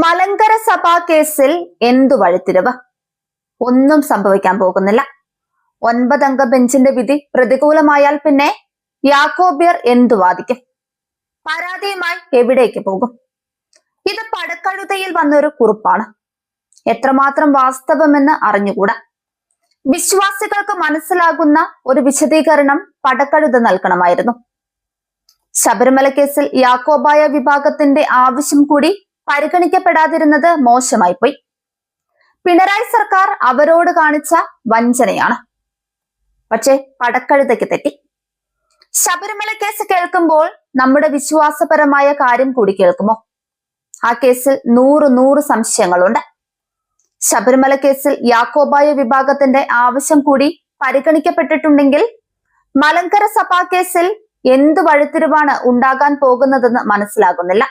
മലങ്കര സഭാ കേസിൽ എന്തു വഴിത്തിരിവ്? ഒന്നും സംഭവിക്കാൻ പോകുന്നില്ല. 9 അംഗ ബെഞ്ചിന്റെ വിധി പ്രതികൂലമായാൽ പിന്നെ യാക്കോബ്യർ എന്തു വാദിക്കും? പരാതിയുമായി എവിടേക്ക് പോകും? ഇത് പടക്കഴുതയിൽ വന്നൊരു കുറിപ്പാണ്. എത്രമാത്രം വാസ്തവമെന്ന് അറിഞ്ഞുകൂടാ. വിശ്വാസികൾക്ക് മനസ്സിലാകുന്ന ഒരു വിശദീകരണം പടക്കഴുത നൽകണമായിരുന്നു. ശബരിമല കേസിൽ യാക്കോബായ വിഭാഗത്തിന്റെ ആവശ്യം കൂടി പരിഗണിക്കപ്പെടാതിരുന്നത് മോശമായി പോയി. പിണറായി സർക്കാർ അവരോട് കാണിച്ച വഞ്ചനയാണ്. പക്ഷേ പടക്കഴുതയ്ക്ക് തെറ്റി. ശബരിമല കേസ് കേൾക്കുമ്പോൾ നമ്മുടെ വിശ്വാസപരമായ കാര്യം കൂടി കേൾക്കുമോ? ആ കേസിൽ 100 സംശയങ്ങളുണ്ട്. ശബരിമല കേസിൽ യാക്കോബായ വിഭാഗത്തിന്റെ ആവശ്യം കൂടി പരിഗണിക്കപ്പെട്ടിട്ടുണ്ടെങ്കിൽ മലങ്കര സഭാ കേസിൽ എന്ത് വഴിത്തിരിവാണ് ഉണ്ടാകാൻ പോകുന്നതെന്ന് മനസ്സിലാകുന്നില്ല.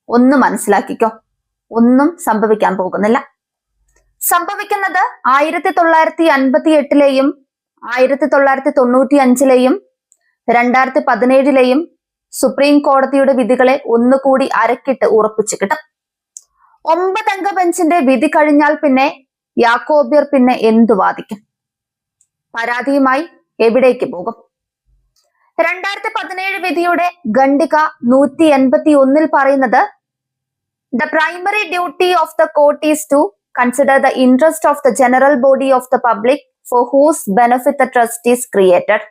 ഒന്ന് മനസ്സിലാക്കിക്കോ, ഒന്നും സംഭവിക്കാൻ പോകുന്നില്ല. സംഭവിക്കുന്നത് 1958-ലെയും 1995-ലെയും 2017-ലെയും സുപ്രീം കോടതിയുടെ വിധികളെ ഒന്നുകൂടി അരക്കിട്ട് ഉറപ്പിച്ചു കിട്ടും. 9 അംഗ ബെഞ്ചിന്റെ വിധി കഴിഞ്ഞാൽ പിന്നെ യാക്കോബ്യർ പിന്നെ എന്തു വാദിക്കും? പരാതിയുമായി എവിടേക്ക് പോകും? 2017 വിധിയുടെ ഖണ്ഡിക 181 പറയുന്നത്, The primary duty of the court is to consider the interest of the general body of the public for whose benefit the trust is created.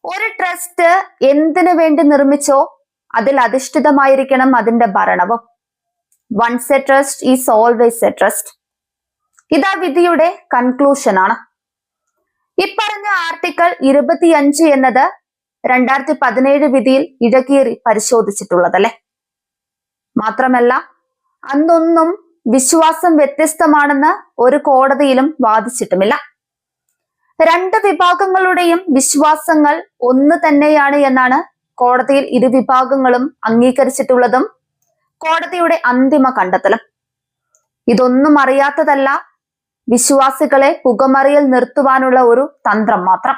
ഒരു ട്രസ്റ്റ് എന്തിനു വേണ്ടി നിർമ്മിച്ചോ അതിൽ അധിഷ്ഠിതമായിരിക്കണം അതിന്റെ ഭരണവും. Once a trust is always a trust. ഇതാ വിധിയുടെ conclusion ആണ്. ഇപ്പറഞ്ഞ ആർട്ടിക്കിൾ 25 എന്നത് 2017 വിധിയിൽ ഇഴകീറി പരിശോധിച്ചിട്ടുള്ളതല്ലേ. മാത്രമല്ല അന്നൊന്നും വിശ്വാസം വ്യത്യസ്തമാണെന്ന് ഒരു കോടതിയിലും വാദിച്ചിട്ടുമില്ല. 2 വിഭാഗങ്ങളുടെയും വിശ്വാസങ്ങൾ ഒന്ന് തന്നെയാണ് എന്നാണ് കോടതിയിൽ ഇരുവിഭാഗങ്ങളും അംഗീകരിച്ചിട്ടുള്ളതും കോടതിയുടെ അന്തിമ കണ്ടെത്തലും. ഇതൊന്നും അറിയാത്തതല്ല, വിശ്വാസികളെ പുകമറിയിൽ നിർത്തുവാനുള്ള ഒരു തന്ത്രം മാത്രം.